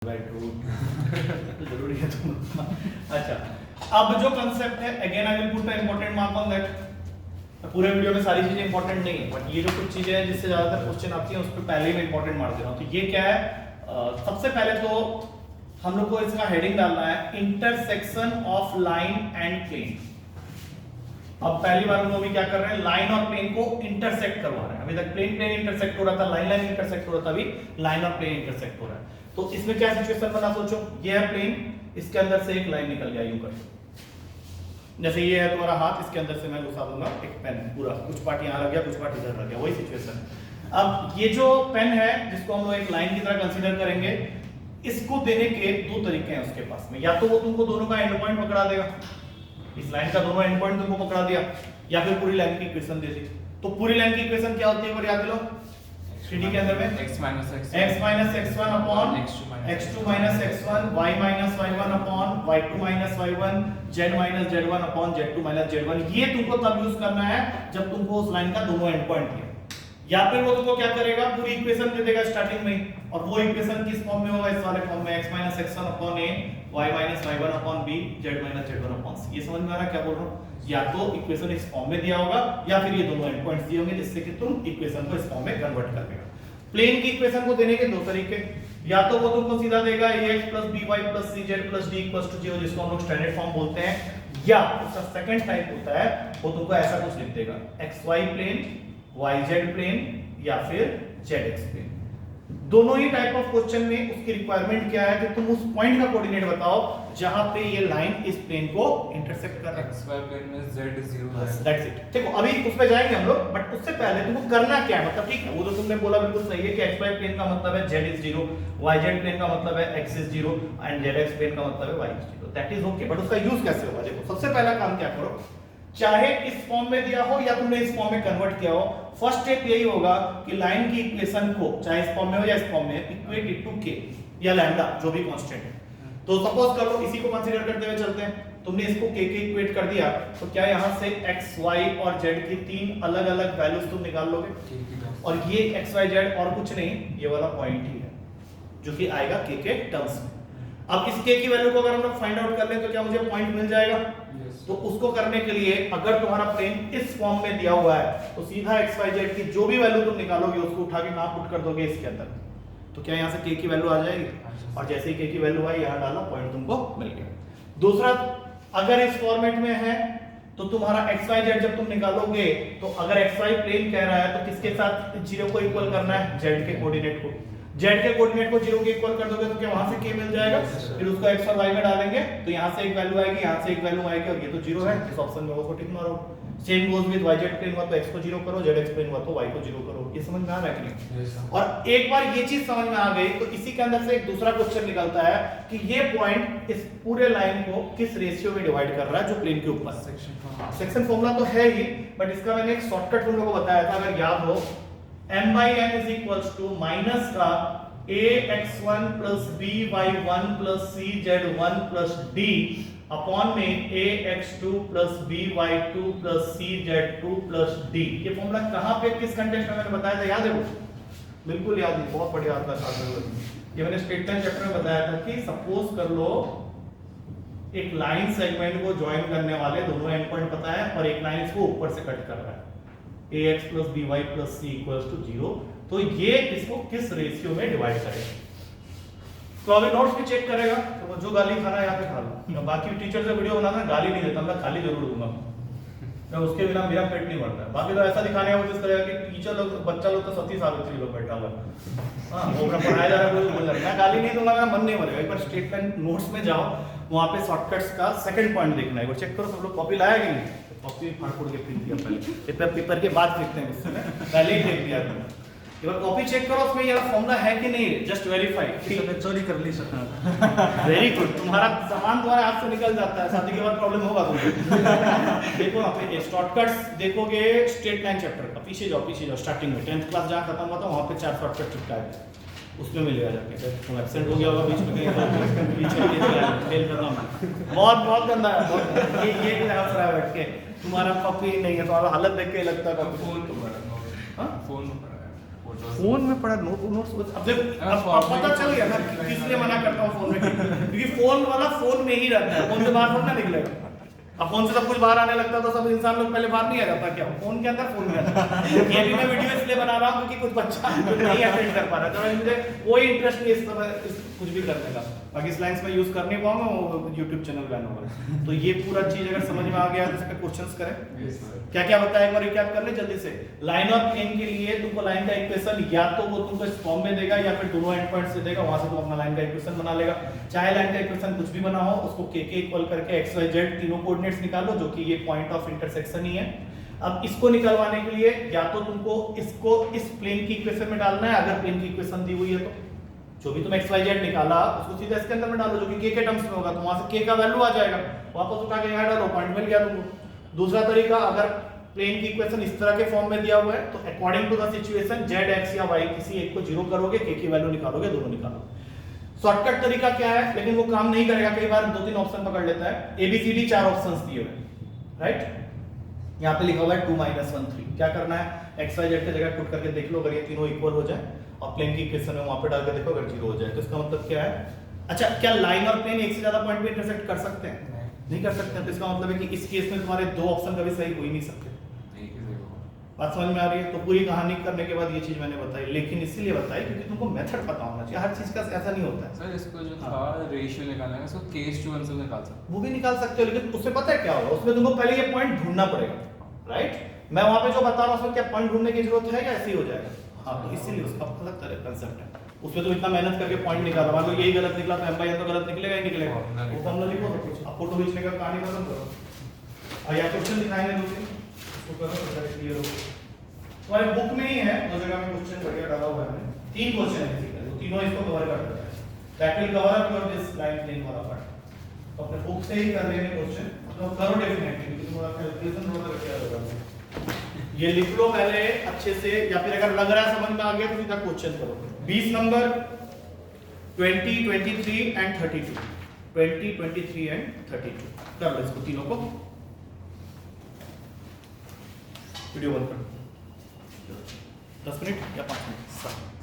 जरूरी है तो अच्छा, अब जो कंसेप्ट है again I will put the important mark on that. पूरे वीडियो में सारी चीजें इंपॉर्टेंट नहीं है, बट ये जो कुछ चीजें हैं जिससे ज्यादातर क्वेश्चन आती हैं उस पर पहले ही मैं इंपॉर्टेंट मार दे रहा हूं। तो ये क्या है, सबसे पहले तो हम लोग को इसका हेडिंग डालना है intersection of line and plane. अब पहली बार हम लोग भी क्या कर रहे हैं, लाइन और प्लेन को इंटरसेक्ट करवा रहे हैं। अभी तक प्लेन प्लेन इंटरसेक्ट हो रहा था, लाइन लाइन इंटरसेक्ट हो रहा था, अभी लाइन और प्लेन इंटरसेक्ट हो रहा है। तो इसमें क्या सिचुएशन बना, सोचो ये है प्लेन, इसके अंदर से एक लाइन निकल गया यूं कर, जैसे ये है तुम्हारा हाथ, इसके अंदर से मैं घुसा दूंगा एक पेन, पूरा कुछ पार्ट यहाँ लग गया, कुछ पार्ट इधर लग गया, वही सिचुएशन। अब ये जो पेन है जिसको हम लोग एक लाइन की तरह कंसीडर करेंगे, इसको देने के दो तरीके हैं उसके पास में। या तो वो तुमको दोनों का एंड पॉइंट पकड़ा देगा, इस लाइन का दोनों एंड पॉइंट तुमको पकड़ा दिया, या फिर पूरी लाइन की इक्वेशन दे दी। तो पूरी लाइन की इक्वेशन क्या होती है, एक बार याद लो, 3D के अंदर में x x1 upon x2 minus x1, y minus y1 upon y2 minus y1, z minus z1 upon z2 minus z1। ये तुमको तब यूज करना है जब तुमको उस लाइन का दोनों एंड पॉइंट दिया। या फिर वो तुमको क्या करेगा, पूरी इक्वेशन दे देगा स्टार्टिंग में, और वो इक्वेशन किस फॉर्म में होगा, इस वाले फॉर्म में, x minus x1 upon a, y minus y1 upon b, z minus z1 upon c। ये समझ में आ रहा है क्या बोल रहा हूं? या तो इक्वेशन इस फॉर्म में दिया होगा, या फिर ये दोनों एंड पॉइंट्स दिए होंगे जिससे कि तुम इक्वेशन को इस फॉर्म में कन्वर्ट कर देगा। प्लेन की इक्वेशन को देने के दो तरीके, या तो वो तुमको सीधा देगा ax plus by plus cz plus d equals to 0, जिसको हम लोग स्टैंडर्ड फॉर्म बोलते हैं, या उसका सेकंड टाइप होता है वो तुमको ऐसा कुछ लिख देगा, xy प्लेन, yz प्लेन, या फिर zx प्लेन। दोनों ही टाइप ऑफ क्वेश्चन में उसकी रिक्वायरमेंट क्या है कि तुम उस पॉइंट का कोऑर्डिनेट बताओ जहां पे ये लाइन इस प्लेन को इंटरसेक्ट कर रहा है। xy प्लेन में z 0 है, दैट्स इट। देखो अभी उस पे जाएंगे हम लोग, बट उससे पहले तुमको करना क्या है, मतलब ठीक है वो जो तुमने बोला बिल्कुल सही है कि xy प्लेन का मतलब है z is 0, yz प्लेन का मतलब है x is 0 and zx plane का मतलब है y is 0। That is okay, but उसका यूज कैसे होगा? देखो सबसे पहला काम क्या करो, चाहे इस फॉर्म में दिया हो या तुमने इस फॉर्म में कन्वर्ट किया हो, फर्स्ट स्टेप यही होगा कि लाइन की इक्वेशन को चाहे इस फॉर्म में हो या इस फॉर्म में इक्वेट इट टू k या लैम्डा, जो भी कांस्टेंट है। तो सपोज कर लो इसी को कंसीडर करते हुए चलते हैं, तुमने इसको k के इक्वेट कर दिया, तो क्या यहां से x y और z की तीन अलग-अलग वैल्यूज तुम निकाल लोगे, और ये x y z और कुछ नहीं, ये वाला पॉइंट ही है जो कि आएगा k के टर्म्स में। अब इस k की वैल्यू को अगर हम लोग फाइंड आउट कर लें तो क्या मुझे पॉइंट मिल जाएगा? तो उसको करने के लिए अगर तुम्हारा प्लेन इस फॉर्म में दिया हुआ है तो सीधा xyz की जो भी वैल्यू तुम निकालोगे उसको उठा के कहां पुट कर दोगे, इसके अंदर। तो क्या यहां से k की वैल्यू आ जाएगी, और जैसे ही k की वैल्यू आई यहां डाला, पॉइंट तुमको मिल गया। दूसरा, अगर इस फॉर्मेट में है तो तुम्हारा xyz जब तुम निकालोगे तो अगर xy प्लेन कह रहा है तो किसके साथ 0 को इक्वल करना है, z के कोऑर्डिनेट को। z के कोऑर्डिनेट को 0 के इक्वल कर दोगे तो क्या वहां से k मिल जाएगा, फिर उसको x और y में डालेंगे तो यहां से एक वैल्यू आएगी, यहां से एक वैल्यू आएगी, और ये तो 0 है, इस ऑप्शन में वो को टिक मारो। Same goes with yz plane हुआ तो x को 0 करो, zx प्लेन हुआ तो y को 0 करो। ये समझ में आ रहा है कि नहीं? और एक बार ये चीज समझ में आ गई तो इसी के अंदर से एक दूसरा क्वेश्चन निकलता है कि ये पॉइंट इस पूरे लाइन को किस रेशियो में डिवाइड कर रहा है, जो प्लेन के ऊपर। सेक्शन फॉर्मूला तो है ही, बट इसका मैंने एक शॉर्टकट तुम लोगों को बताया था, अगर याद हो, m/n is equals to minus का ax1 plus by1 plus cz1 plus d upon में ax2 plus by2 plus cz2 plus d। ये फॉर्मूला कहां पे किस कंटेक्स्ट में मैंने बताया था, याद है वो? बिल्कुल याद है, बहुत बढ़िया आता है। ये मैंने स्ट्रेट लाइन चैप्टर में बताया था कि सपोज कर लो एक लाइन सेगमेंट को ज्वाइन करने वाले दोनों एंड पॉइंट पता है, और एक लाइन इसको ऊपर से कट कर रहा है, ax plus by plus c equals to 0। तो ये इसको किस रेशियो में डिवाइड करेगा? तो अभी नोट्स भी चेक करेगा, तो जो गाली खाना है यहाँ पे खा लो। बाकी टीचर से वीडियो बनाना, गाली नहीं देता, मैं गाली जरूर दूंगा, मैं उसके बिना मेरा पेट नहीं भरता है। बाकी तो ऐसा दिखाने का कोशिश करेगा कि टीचर लोग, बच्चा लोग तो 37 साल लोग बैठा हुआ है, हाँ वो अपना पढ़ाया जा रहा है, कोई बोल रहा है, मैं गाली नहीं दूंगा, मेरा मन नहीं भरेगा। एक बार स्टेटमेंट नोट्स में जाओ, वहाँ पे शॉर्टकट्स का सेकंड पॉइंट देखना है, वो चेक करो। सब लोग कॉपी लाया कि नहीं? कॉपी फाड़ फोड़ के फेंक दिया पहले, पेपर के बाद फेंकते हैं उससे, पहले ही फेंक दिया था। एक बार कॉपी चेक करो, उसमें ये फॉर्मूला है कि नहीं, जस्ट वेरीफाई। चोरी कर ली सकता। वेरी गुड, तुम्हारा सामान तुम्हारे हाथ से निकल जाता है, शादी के बाद प्रॉब्लम होगा तुमको। देखो यहाँ पे शॉर्टकट्स देखोगे, स्ट्रेट लाइन चैप्टर का पीछे जाओ स्टार्टिंग में 10th क्लास जहाँ खत्म हुआ था वहाँ पे 4 शॉर्टकट चिपकाए थे, उसमें मिलेगा जाके। तुम एब्सेंट हो गया होगा बीच में कहीं, पीछे फेल करना बहुत गंदा है। ये हंस रहा है बैठ के, तुम्हारा कॉपी नहीं है, तुम्हारा हालत देख के लगता है कॉपी। फोन में पढ़ा है, फोन में पढ़ा है। फोन में पड़ा नोट्स अब देखो अब पता चल गया ना किस लिए मना करता हूँ फोन में, क्योंकि फोन वाला फोन में ही रहता है, फोन से बाहर थोड़ा ना निकलेगा। अब फोन से सब कुछ बाहर आने लगता तो सब इंसान लोग पहले बाहर नहीं आ जाता क्या, फोन के अंदर फोन में आता। ये भी मैं वीडियो इसलिए बना रहा हूँ क्योंकि कुछ बच्चा नहीं अटेंड कर पा रहा था, मुझे कोई इंटरेस्ट नहीं इस समय कुछ भी करने का, बाकी स्लाइड्स में यूज कर नहीं पाऊंगा, वो YouTube चैनल बैन होगा। तो ये पूरा चीज अगर समझ में आ गया तो इस पे क्वेश्चंस करें। क्या क्या बताया एक बार रिकैप कर ले जल्दी से। लाइन और प्लेन के लिए तुमको लाइन का इक्वेशन या तो वो तुमको इस फॉर्म में देगा या फिर दोनों एंड पॉइंट्स से देगा, वहां से तुम अपना लाइन का इक्वेशन बना लेगा। चाहे लाइन का इक्वेशन कुछ भी बना हो, उसको k k इक्वल करके x y z तीनों कोऑर्डिनेट्स निकालो, जो कि ये पॉइंट ऑफ इंटरसेक्शन ही है। अब इसको निकलवाने के लिए या तो तुमको इसको इस प्लेन की इक्वेशन में डालना है, अगर प्लेन की इक्वेशन दी हुई है तो जो भी तुम x y z निकाला उसको सीधा इसके अंदर में डालो, जो कि k के टर्म्स में होगा, तो वहां से k का वैल्यू आ जाएगा, वापस उठा के यहाँ डालो, पॉइंट मिल गया तुमको। दूसरा तरीका, अगर प्लेन की इक्वेशन इस तरह के फॉर्म में दिया हुआ है तो according to the situation z x या y किसी एक को जीरो करोगे, k की वैल्यू निकालोगे, दोनों निकालो। शॉर्टकट तरीका क्या है, लेकिन वो काम नहीं करेगा, कई बार 2-3 ऑप्शन पकड़ लेता है। ABCD 4 ऑप्शंस दिए हुए हैं, राइट। यहाँ पे लिखा हुआ है 2 - 1 3। क्या करना है, x y z की जगह पुट करके देख लो, अगर ये तीनों इक्वल हो जाए और प्लेन की इक्वेशन है वहां पे डाल के देखो, अगर जीरो हो जाए तो इसका मतलब क्या है। अच्छा, क्या लाइन और प्लेन एक से ज्यादा पॉइंट पे इंटरसेक्ट कर सकते हैं? नहीं कर सकते, तो इसका मतलब है कि इस केस में तुम्हारे दो ऑप्शन कभी सही हो ही नहीं सकते। बात समझ में आ रही है? तो पूरी कहानी करने के बाद ये चीज मैंने बताई, लेकिन इसीलिए बताई क्योंकि तुमको मेथड पता होना चाहिए, हर चीज का ऐसा नहीं होता है। सर इसको जो था रेशियो निकालना है, इसको केस टू आंसर निकाल सकते हैं। वो भी निकाल सकते हो, लेकिन उससे पता है क्या होगा, उसमें तुमको पहले ये पॉइंट ढूंढना पड़ेगा, राइट। मैं वहां पे जो बता रहा हूं उसमें क्या पॉइंट ढूंढने की जरूरत है या ऐसे ही हो जाएगा? हाँ, तो इसीलिए उसका अलग तरह कंसेप्ट है। उसमें तुम इतना मेहनत करके पॉइंट निकालो, मान लो यही गलत निकला तो m/n तो गलत निकलेगा ही निकलेगा, वो फॉर्मूला लिखो तो कुछ अब फोटो खींचने का कहानी खत्म करो। और या क्वेश्चन दिखाएंगे दो तीन, उसको करो तो क्लियर हो। तुम्हारे बुक में ही है, दो जगह में क्वेश्चन बढ़िया डाला हुआ है, 3 क्वेश्चन है बेसिकली, तो तीनों इसको कवर कर देता है। That will cover up your this line plane वाला पार्ट। तो अपने बुक से ही कर लेंगे क्वेश्चन, मतलब करो डेफिनेटली, क्योंकि तुम्हारा कैलकुलेशन थोड़ा सा क्या होगा। ये लिख लो पहले अच्छे से, या फिर अगर लग रहा है समझ में आ गया तो सीधा क्वेश्चन करो। 20 नंबर 20, 23 एंड 32, 20, 23 एंड 32 कर लो इसको तीनों को। वीडियो बंद कर 10 मिनट या 5 मिनट।